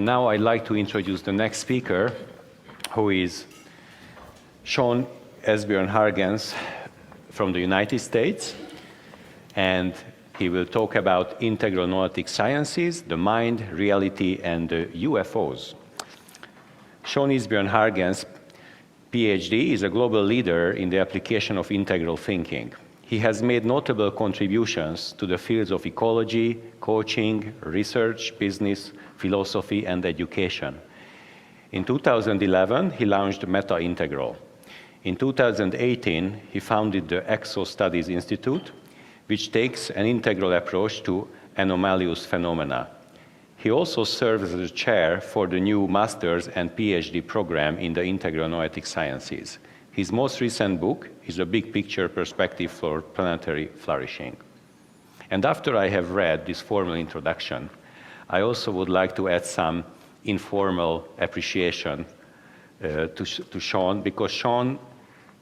And now I'd like to introduce the next speaker, who is Sean esbjo hargens from the United States. And he will talk about integral noetic sciences, the mind, reality, and the UFOs. Sean esbjo hargens, PhD, is a global leader in the application of integral thinking. He has made notable contributions to the fields of ecology, coaching, research, business, philosophy, and education. In 2011, he launched Meta Integral. In 2018, he founded the EXO Studies Institute, which takes an integral approach to anomalous phenomena. He also serves as a chair for the new master's and PhD program in the integral noetic sciences. His most recent book is A Big Picture Perspective for Planetary Flourishing. And after I have read this formal introduction, I also would like to add some informal appreciation to Sean, because Sean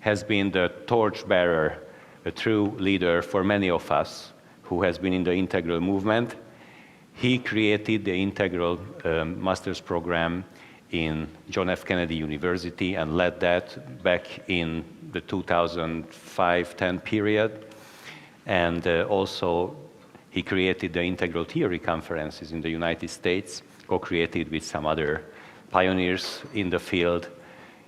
has been the torchbearer, a true leader for many of us who has been in the integral movement. He created the integral master's program in John F. Kennedy University and led that back in the 2005-10 period. And also he created the integral theory conferences in the United States, co-created with some other pioneers in the field.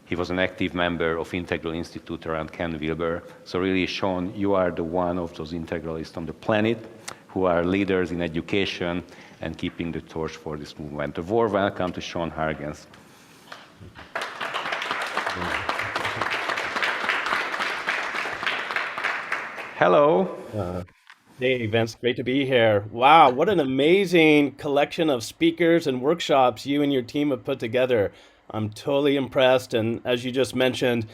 He was an active member of Integral Institute around Ken Wilber. So really, Sean, you are the one of those integralists on the planet who are leaders in education and keeping the torch for this movement. A warm welcome to Sean hargens. Hello. Hey, Vince, great to be here. Wow, what an amazing collection of speakers and workshops you and your team have put together. I'm totally impressed. And as you just mentioned,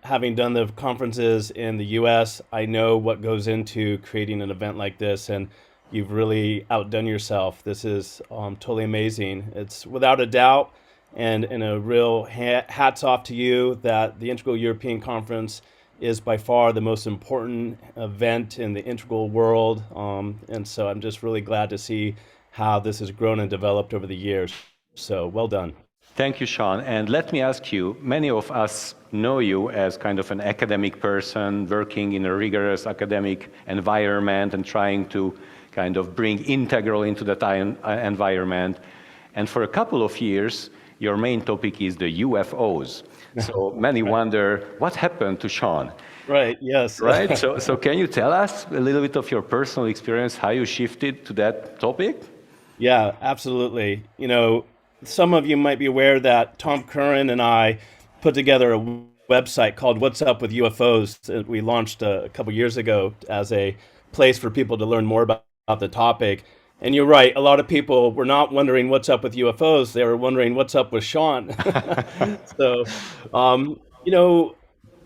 having done the conferences in the US, I know what goes into creating an event like this, and you've really outdone yourself. This is totally amazing. It's without a doubt, and a real hats off to you that the Integral European Conference is by far the most important event in the integral world. And so I'm just really glad to see how this has grown and developed over the years. So well done. Thank you, Sean. And let me ask you, many of us know you as kind of an academic person working in a rigorous academic environment and trying to kind of bring integral into that environment. And for a couple of years, your main topic is the UFOs. So many wonder, what happened to Sean? Right, yes. Right, so can you tell us a little bit of your personal experience, how you shifted to that topic? Yeah, absolutely. Some of you might be aware that Tom Curran and I put together a website called What's Up with UFOs that we launched a couple years ago as a place for people to learn more about the topic. And you're right, a lot of people were not wondering what's up with UFOs, they were wondering what's up with Sean. So,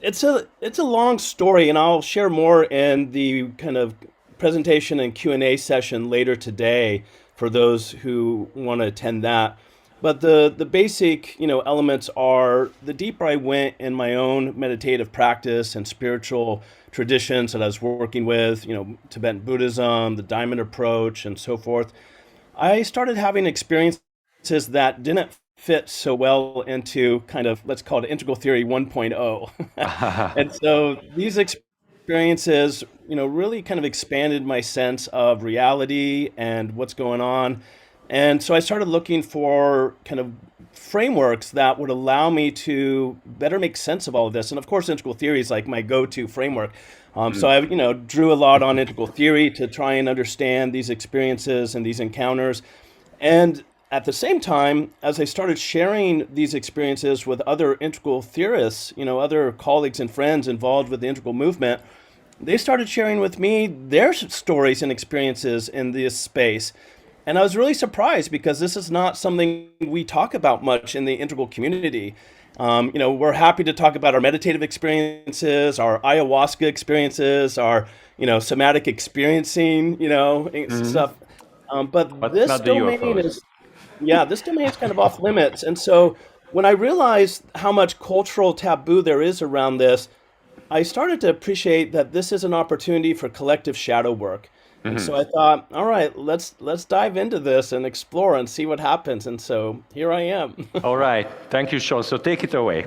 it's a long story, and I'll share more in the kind of presentation and Q&A session later today for those who want to attend that. But the basic, elements are, the deeper I went in my own meditative practice and spiritual traditions that I was working with, Tibetan Buddhism, the Diamond Approach, and so forth, I started having experiences that didn't fit so well into kind of, let's call it Integral Theory 1.0. And so these experiences, really kind of expanded my sense of reality and what's going on. And so I started looking for kind of frameworks that would allow me to better make sense of all of this. And of course, integral theory is like my go-to framework. So I, drew a lot on integral theory to try and understand these experiences and these encounters. And at the same time, as I started sharing these experiences with other integral theorists, other colleagues and friends involved with the integral movement, they started sharing with me their stories and experiences in this space. And I was really surprised because this is not something we talk about much in the integral community. We're happy to talk about our meditative experiences, our ayahuasca experiences, our, somatic experiencing, stuff. But this domain is, this domain is kind of off limits. And so when I realized how much cultural taboo there is around this, I started to appreciate that this is an opportunity for collective shadow work. And so I thought, all right, let's dive into this and explore and see what happens. And so here I am. All right. Thank you, Sean. So take it away.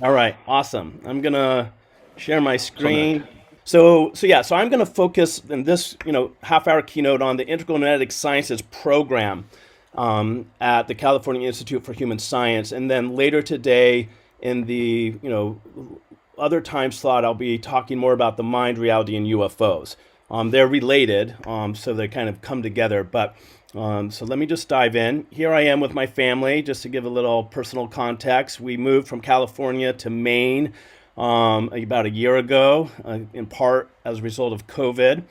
All right, awesome. I'm gonna share my Sonnet. screen. So I'm gonna focus in this, half-hour keynote on the Integral Noetic Sciences program at the California Institute for Human Science, and then later today in the other time slot, I'll be talking more about the mind, reality, and UFOs. They're related, so they kind of come together. But so let me just dive in. Here I am with my family, just to give a little personal context. We moved from California to Maine about a year ago, in part as a result of COVID.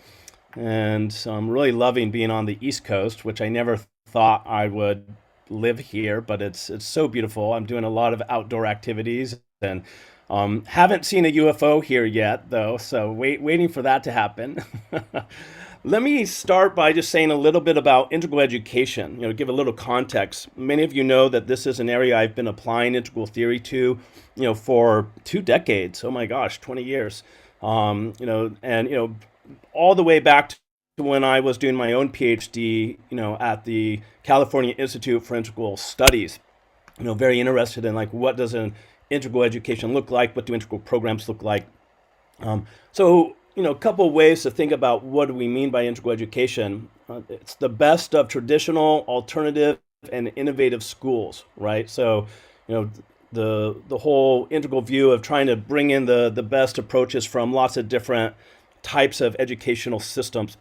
And so I'm really loving being on the East Coast, which I never thought I would live here, but it's so beautiful. I'm doing a lot of outdoor activities and haven't seen a UFO here yet, though, so waiting for that to happen. Let me start by just saying a little bit about integral education, give a little context. Many of you know that this is an area I've been applying integral theory to, for 2 decades. Oh my gosh, 20 years. All the way back to when I was doing my own PhD, at the California Institute for Integral Studies. Very interested in like what does an integral education look like? What do integral programs look like? A couple of ways to think about what do we mean by integral education. It's the best of traditional, alternative, and innovative schools, right? So, the whole integral view of trying to bring in the best approaches from lots of different types of educational systems.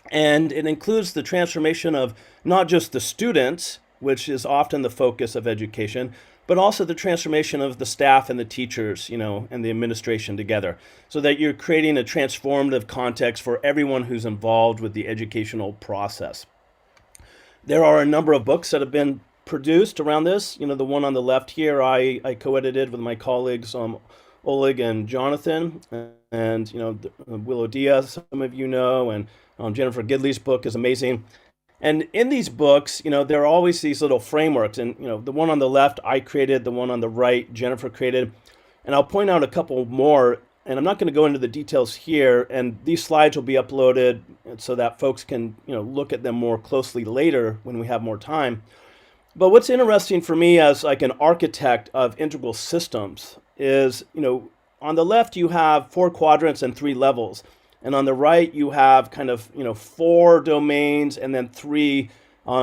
And it includes the transformation of not just the students, which is often the focus of education, but also the transformation of the staff and the teachers, and the administration together, so that you're creating a transformative context for everyone who's involved with the educational process. There are a number of books that have been produced around this. The one on the left here, I co-edited with my colleagues, Oleg and Jonathan, and Willow Diaz, some of you know, and Jennifer Gidley's book is amazing. And in these books, there are always these little frameworks. And, the one on the left I created, the one on the right Jennifer created. And I'll point out a couple more. And I'm not going to go into the details here. And these slides will be uploaded so that folks can, look at them more closely later when we have more time. But what's interesting for me as like an architect of integral systems is, on the left you have 4 quadrants and 3 levels. And on the right, you have kind of, 4 domains and then 3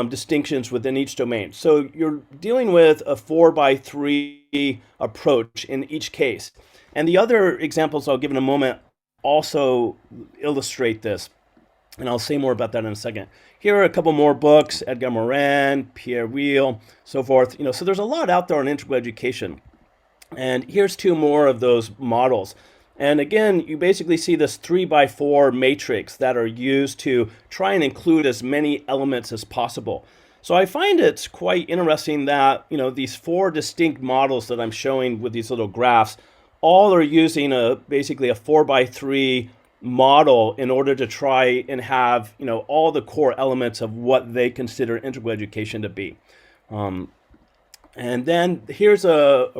distinctions within each domain. So you're dealing with a 4x3 approach in each case. And the other examples I'll give in a moment also illustrate this. And I'll say more about that in a second. Here are a couple more books, Edgar Morin, Pierre Weil, so forth. So there's a lot out there on integral education. And here's 2 more of those models. And again, you basically see this 3x4 matrix that are used to try and include as many elements as possible. So I find it's quite interesting that, these 4 distinct models that I'm showing with these little graphs, all are using basically a 4x3 model in order to try and have, all the core elements of what they consider integral education to be. And then here's a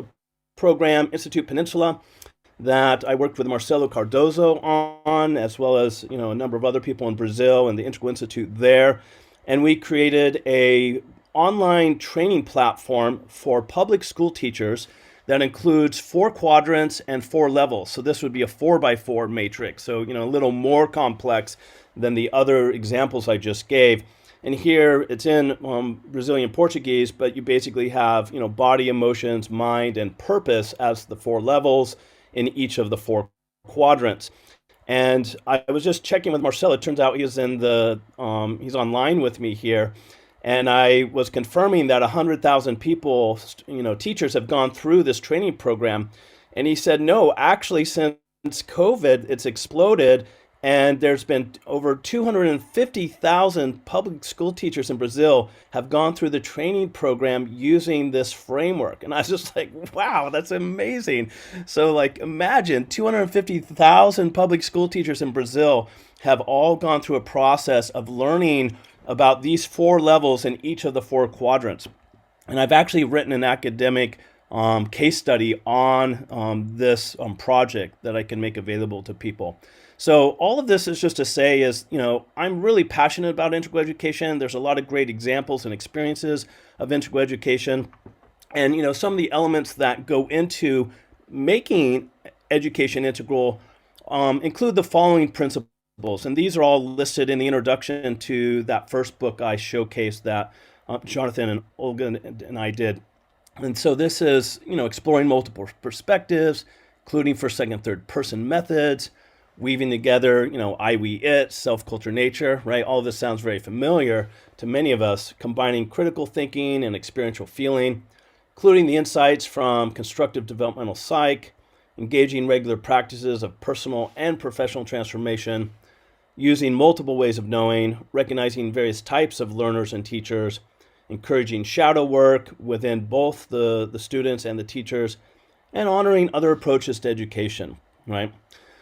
program, Institute Peninsula, that I worked with Marcelo Cardozo on, as well as a number of other people in Brazil and the Integral Institute there. And we created a online training platform for public school teachers that includes 4 quadrants and 4 levels. So this would be a 4x4 matrix. So, a little more complex than the other examples I just gave. And here it's in Brazilian Portuguese, but you basically have, body, emotions, mind, and purpose as the 4 levels in each of the 4 quadrants. And I was just checking with Marcelo. It turns out he's he's online with me here. And I was confirming that 100,000 people, teachers have gone through this training program. And he said, no, actually, since COVID, it's exploded. And there's been over 250,000 public school teachers in Brazil have gone through the training program using this framework. And I was just like, wow, that's amazing. So imagine 250,000 public school teachers in Brazil have all gone through a process of learning about these 4 levels in each of the 4 quadrants. And I've actually written an academic case study on this project that I can make available to people. So all of this is just to say is, I'm really passionate about integral education. There's a lot of great examples and experiences of integral education. And, some of the elements that go into making education integral include the following principles. And these are all listed in the introduction to that first book I showcased that Jonathan and Olga and I did. And so this is, exploring multiple perspectives, including first, second, third person methods, weaving together, I, we, it, self, culture, nature, right? All of this sounds very familiar to many of us, combining critical thinking and experiential feeling, including the insights from constructive developmental psych, engaging regular practices of personal and professional transformation, using multiple ways of knowing, recognizing various types of learners and teachers, encouraging shadow work within both the students and the teachers, and honoring other approaches to education, right?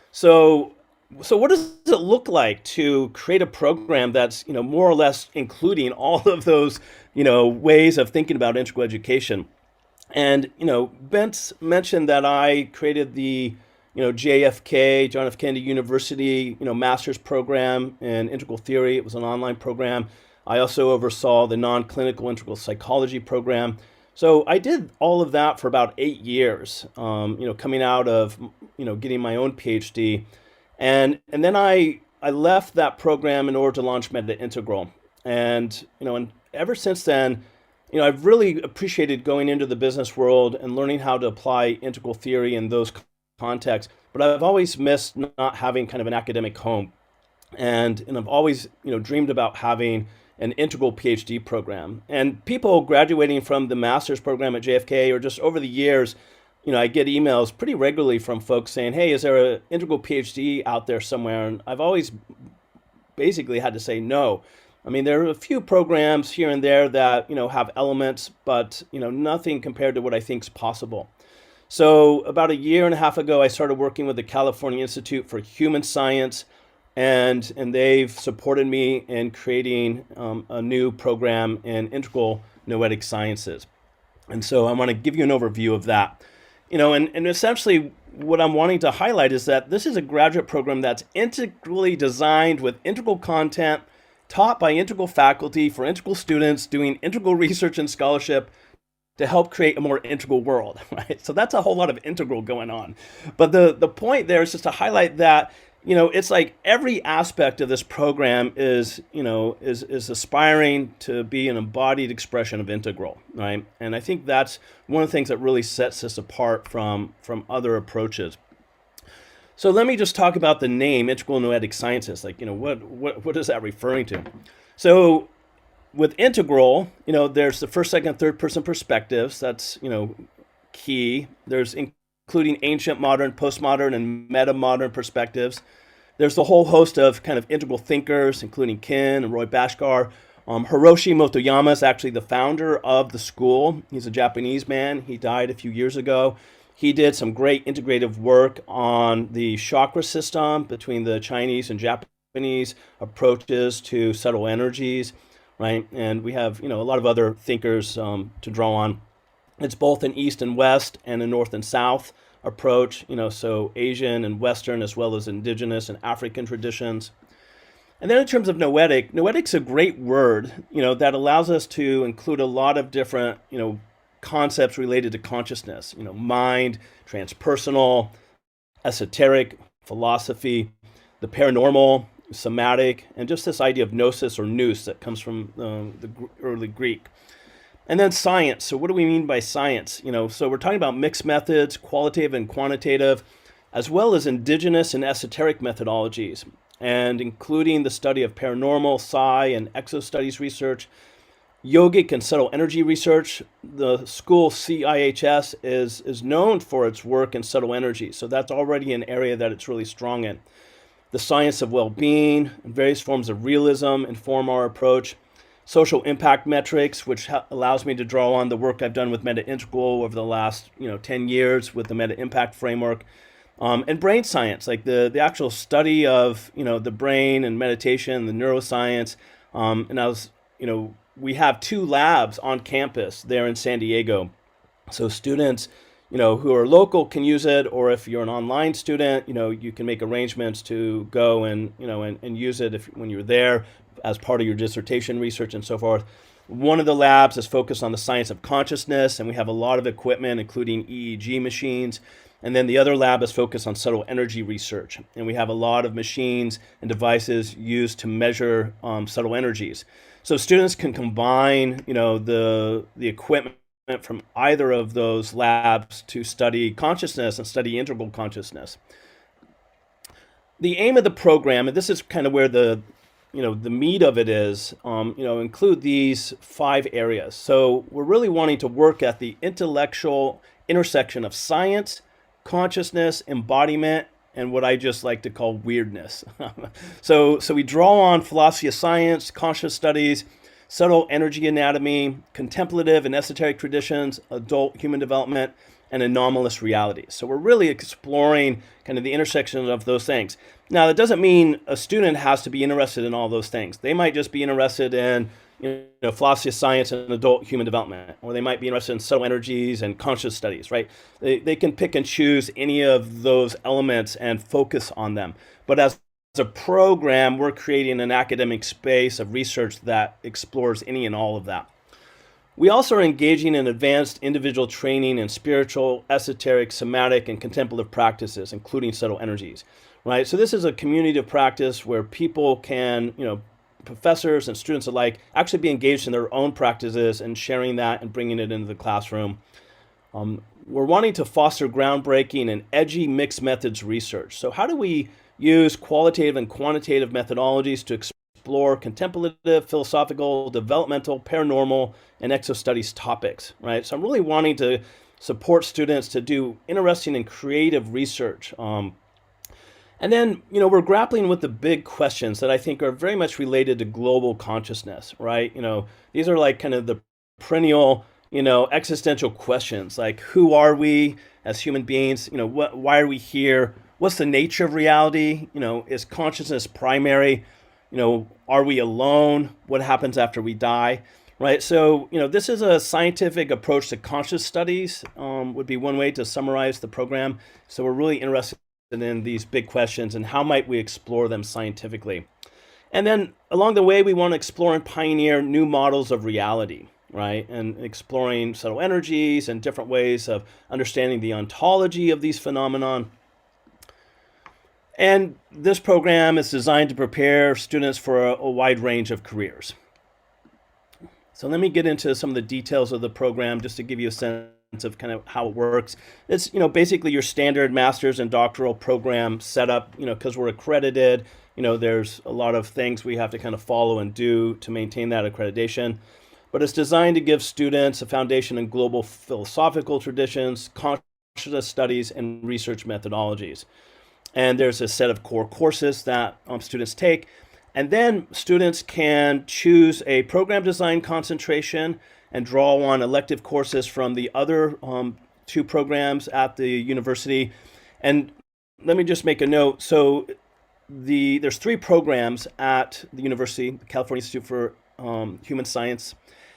So what does it look like to create a program that's, more or less including all of those, ways of thinking about integral education? And, Bence mentioned that I created the, JFK, John F. Kennedy University, master's program in integral theory. It was an online program. I also oversaw the non-clinical integral psychology program. So I did all of that for about 8 years, coming out of, getting my own PhD. And then I left that program in order to launch Meta Integral. And, and ever since then, I've really appreciated going into the business world and learning how to apply integral theory in those contexts. But I've always missed not having kind of an academic home. And I've always, dreamed about having an integral PhD program. And people graduating from the master's program at JFK, or just over the years, I get emails pretty regularly from folks saying, hey, is there an integral PhD out there somewhere? And I've always basically had to say no. I mean, there are a few programs here and there that, have elements, but, nothing compared to what I think is possible. So about 1.5 years ago, I started working with the California Institute for Human Science, and they've supported me in creating a new program in integral noetic sciences. And so I want to give you an overview of that. And essentially what I'm wanting to highlight is that this is a graduate program that's integrally designed with integral content, taught by integral faculty for integral students doing integral research and scholarship to help create a more integral world, right? So that's a whole lot of integral going on. But the point there is just to highlight that, it's like every aspect of this program is aspiring to be an embodied expression of integral, right? And I think that's one of the things that really sets this apart from other approaches. So let me just talk about the name integral noetic sciences. Like, what is that referring to? So with integral, there's the first, second, third person perspectives. That's, key. There's including ancient, modern, postmodern, and meta-modern perspectives. There's the whole host of kind of integral thinkers, including Kin and Roy Bhaskar. Hiroshi Motoyama is actually the founder of the school. He's a Japanese man. He died a few years ago. He did some great integrative work on the chakra system between the Chinese and Japanese approaches to subtle energies, right? And we have, a lot of other thinkers to draw on. It's both an East and West and a North and South approach, so Asian and Western as well as indigenous and African traditions. And then in terms of noetic's a great word, that allows us to include a lot of different, concepts related to consciousness, mind, transpersonal, esoteric, philosophy, the paranormal, somatic, and just this idea of gnosis or nous that comes from the early Greek. And then science. So what do we mean by science? So we're talking about mixed methods, qualitative and quantitative, as well as indigenous and esoteric methodologies, and including the study of paranormal, psi, and exo-studies research, yogic and subtle energy research. The school CIHS is known for its work in subtle energy, so that's already an area that it's really strong in. The science of well-being and various forms of realism inform our approach. Social impact metrics, which allows me to draw on the work I've done with Meta Integral over the last 10 years with the Meta Impact framework, and brain science, like the actual study of the brain and meditation, the neuroscience. We have 2 labs on campus there in San Diego, so students who are local can use it, or if you're an online student, you can make arrangements to go and, and use it when you're there as part of your dissertation research and so forth. One of the labs is focused on the science of consciousness, and we have a lot of equipment, including EEG machines. And then the other lab is focused on subtle energy research, and we have a lot of machines and devices used to measure subtle energies. So students can combine, the equipment from either of those labs to study consciousness and study integral consciousness. The aim of the program, and this is kind of where the meat of it is, include these 5 areas. So we're really wanting to work at the intellectual intersection of science, consciousness, embodiment, and what I just like to call weirdness. So we draw on philosophy of science, conscious studies, subtle energy anatomy, contemplative and esoteric traditions, adult human development, and anomalous realities. So we're really exploring kind of the intersection of those things. Now, that doesn't mean a student has to be interested in all those things. They might just be interested in philosophy of science and adult human development, or they might be interested in subtle energies and conscious studies, right? They can pick and choose any of those elements and focus on them. But as a program, we're creating an academic space of research that explores any and all of that. We also are engaging in advanced individual training in spiritual, esoteric, somatic, and contemplative practices, including subtle energies, right? So this is a community of practice where people can, professors and students alike, actually be engaged in their own practices and sharing that and bringing it into the classroom. We're wanting to foster groundbreaking and edgy mixed methods research. So how do we use qualitative and quantitative methodologies to explore contemplative, philosophical, developmental, paranormal, and exo-studies topics, right? So I'm really wanting to support students to do interesting and creative research. And then, we're grappling with the big questions that I think are very much related to global consciousness, right? These are like kind of the perennial, existential questions, like who are we as human beings? Why are we here? What's the nature of reality? Is consciousness primary? Are we alone? What happens after we die? Right. So, this is a scientific approach to conscious studies, would be one way to summarize the program. So we're really interested in these big questions and how might we explore them scientifically. And then along the way, we want to explore and pioneer new models of reality, right? And exploring subtle energies and different ways of understanding the ontology of these phenomenon. And this program is designed to prepare students for a wide range of careers. So let me get into some of the details of the program just to give you a sense of kind of how it works. It's, basically your standard master's and doctoral program setup, because we're accredited, there's a lot of things we have to kind of follow and do to maintain that accreditation. But it's designed to give students a foundation in global philosophical traditions, consciousness studies, and research methodologies. And there's a set of core courses that students take. And then students can choose a program design concentration and draw on elective courses from the other 2 programs at the university. And let me just make a note. So there's 3 programs at the university, the California Institute for Human Science.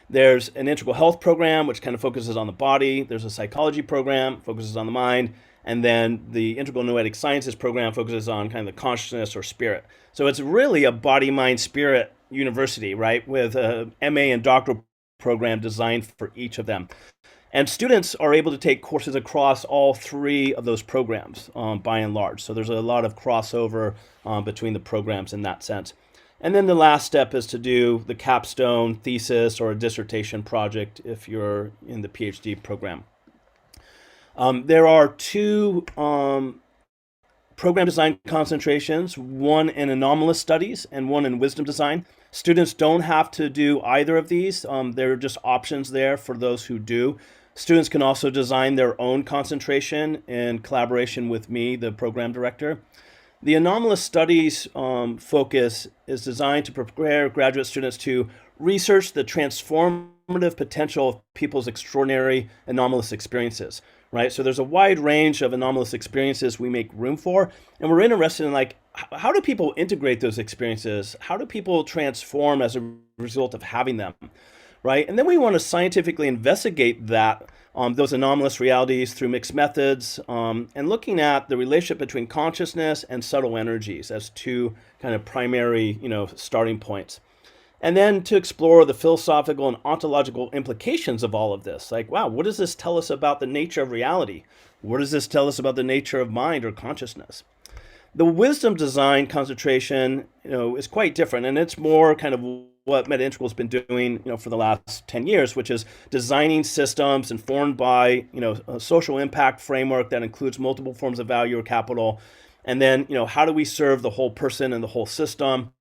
There's an integral health program, which kind of focuses on the body. There's a psychology program, focuses on the mind. And then the integral noetic sciences program focuses on kind of the consciousness or spirit. So it's really a body, mind, spirit university, right? With a MA and doctoral program designed for each of them. And students are able to take courses across all 3 of those programs by and large. So there's a lot of crossover between the programs in that sense. And then the last step is to do the capstone thesis or a dissertation project if you're in the PhD program. There are 2 program design concentrations, one in anomalous studies and one in wisdom design. Students don't have to do either of these. There are just options there for those who do. Students can also design their own concentration in collaboration with me, the program director. The anomalous studies focus is designed to prepare graduate students to research the transformative potential of people's extraordinary anomalous experiences, right? So there's a wide range of anomalous experiences we make room for, and we're interested in like, how do people integrate those experiences? How do people transform as a result of having them, right? And then we want to scientifically investigate that those anomalous realities through mixed methods, and looking at the relationship between consciousness and subtle energies as two kind of primary, starting points. And then to explore the philosophical and ontological implications of all of this. Like, wow, what does this tell us about the nature of reality? What does this tell us about the nature of mind or consciousness? The wisdom design concentration, is quite different, and it's more kind of what Meta-Integral has been doing, for the last 10 years, which is designing systems informed by, a social impact framework that includes multiple forms of value or capital. And then, how do we serve the whole person and the whole system?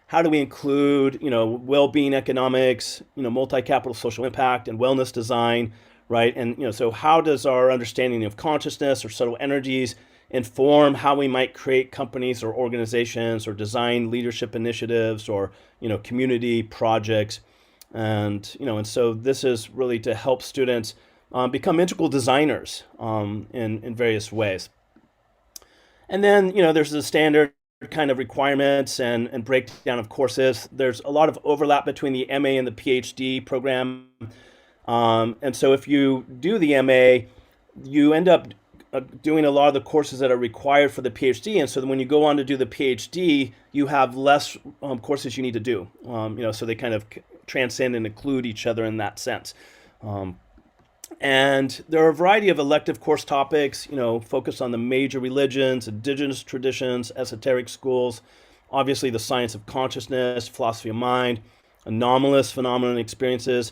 How do we include, well-being economics, multi-capital social impact and wellness design, right? And, so how does our understanding of consciousness or subtle energies inform how we might create companies or organizations or design leadership initiatives or, community projects? And so this is really to help students become integral designers in various ways. And then, there's the standard kind of requirements and breakdown of courses. There's a lot of overlap between the MA and the PhD program. And so if you do the MA, you end up doing a lot of the courses that are required for the PhD. And so then when you go on to do the PhD, you have less courses you need to do. So they kind of transcend and include each other in that sense. And there are a variety of elective course topics, focused on the major religions, indigenous traditions, esoteric schools, obviously the science of consciousness, philosophy of mind, anomalous phenomenon experiences,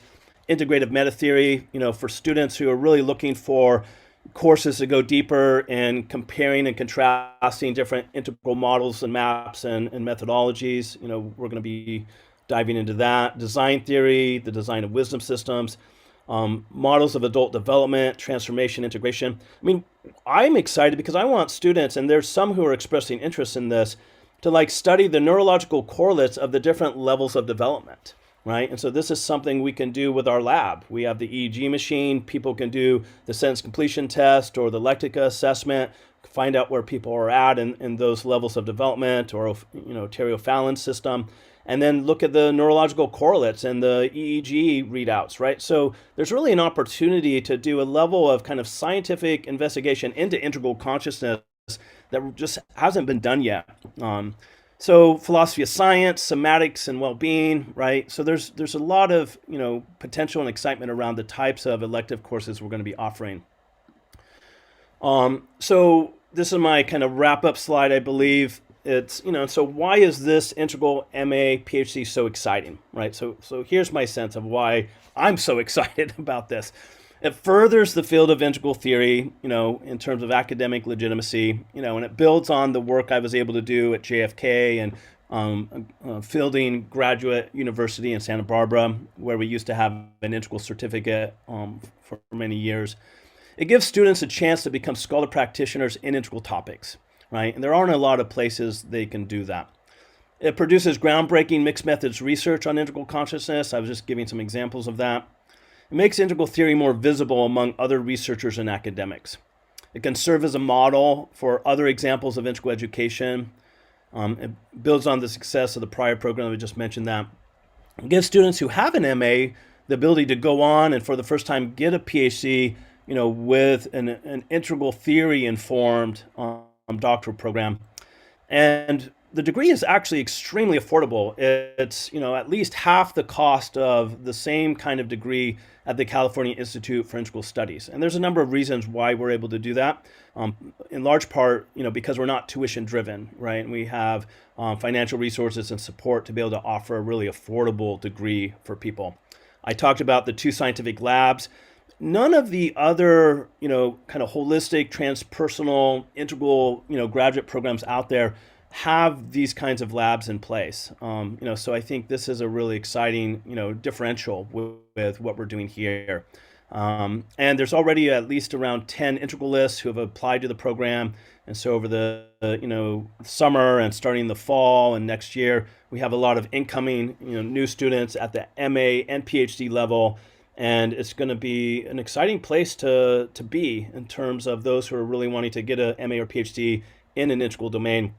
integrative meta theory, for students who are really looking for courses to go deeper in comparing and contrasting different integral models and maps and methodologies. We're going to be diving into that. Design theory, the design of wisdom systems, models of adult development, transformation, integration. I mean, I'm excited because I want students, and there's some who are expressing interest in this, to study the neurological correlates of the different levels of development, right? And so this is something we can do with our lab. We have the EEG machine. People can do the sentence completion test or the Lectica assessment, find out where people are at in those levels of development, or, Terry-O'Fallon system, and then look at the neurological correlates and the EEG readouts, right? So there's really an opportunity to do a level of kind of scientific investigation into integral consciousness that just hasn't been done yet. So philosophy of science, somatics, and well-being, right? So there's a lot of, potential and excitement around the types of elective courses we're going to be offering. So this is my kind of wrap-up slide, I believe. It's, so why is this integral MA PhD so exciting, right? So here's my sense of why I'm so excited about this. It furthers the field of integral theory, in terms of academic legitimacy, and it builds on the work I was able to do at JFK and Fielding Graduate University in Santa Barbara, where we used to have an integral certificate for many years. It gives students a chance to become scholar practitioners in integral topics, right? And there aren't a lot of places they can do that. It produces groundbreaking mixed methods research on integral consciousness. I was just giving some examples of that. It makes integral theory more visible among other researchers and academics. It can serve as a model for other examples of integral education. It builds on the success of the prior program. We just mentioned that. It gives students who have an MA the ability to go on and for the first time get a PhD, with an integral theory informed doctoral program. And the degree is actually extremely affordable. It's, at least half the cost of the same kind of degree at the California Institute for Integral Studies. And there's a number of reasons why we're able to do that. In large part, because we're not tuition driven, right? And we have financial resources and support to be able to offer a really affordable degree for people. I talked about the 2 scientific labs. None of the other, kind of holistic, transpersonal, integral, graduate programs out there have these kinds of labs in place. So I think this is a really exciting, differential with what we're doing here. And there's already at least around 10 integralists who have applied to the program. And so over the, summer and starting the fall and next year, we have a lot of incoming, new students at the MA and PhD level. And it's going to be an exciting place to be in terms of those who are really wanting to get a MA or PhD in an integral domain.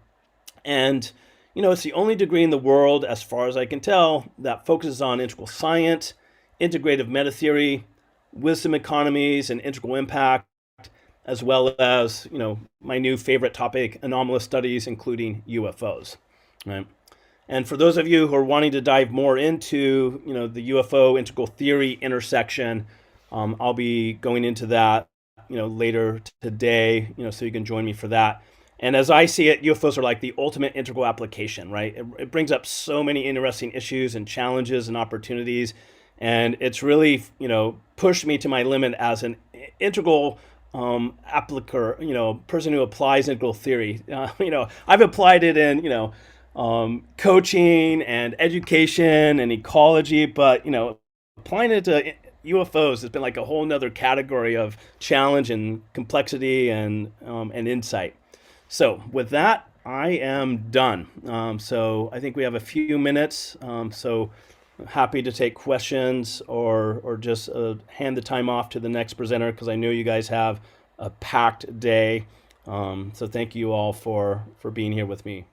And, it's the only degree in the world, as far as I can tell, that focuses on integral science, integrative meta theory, wisdom economies and integral impact, as well as, my new favorite topic, anomalous studies, including UFOs. Right? And for those of you who are wanting to dive more into, the UFO integral theory intersection, I'll be going into that, later today, so you can join me for that. And as I see it, UFOs are like the ultimate integral application, right? It brings up so many interesting issues and challenges and opportunities. And it's really, pushed me to my limit as an integral applicator, person who applies integral theory. I've applied it in, coaching and education and ecology, but, applying it to UFOs has been like a whole nother category of challenge and complexity and insight. So with that, I am done. So I think we have a few minutes. So happy to take questions or just hand the time off to the next presenter because I know you guys have a packed day. So thank you all for being here with me.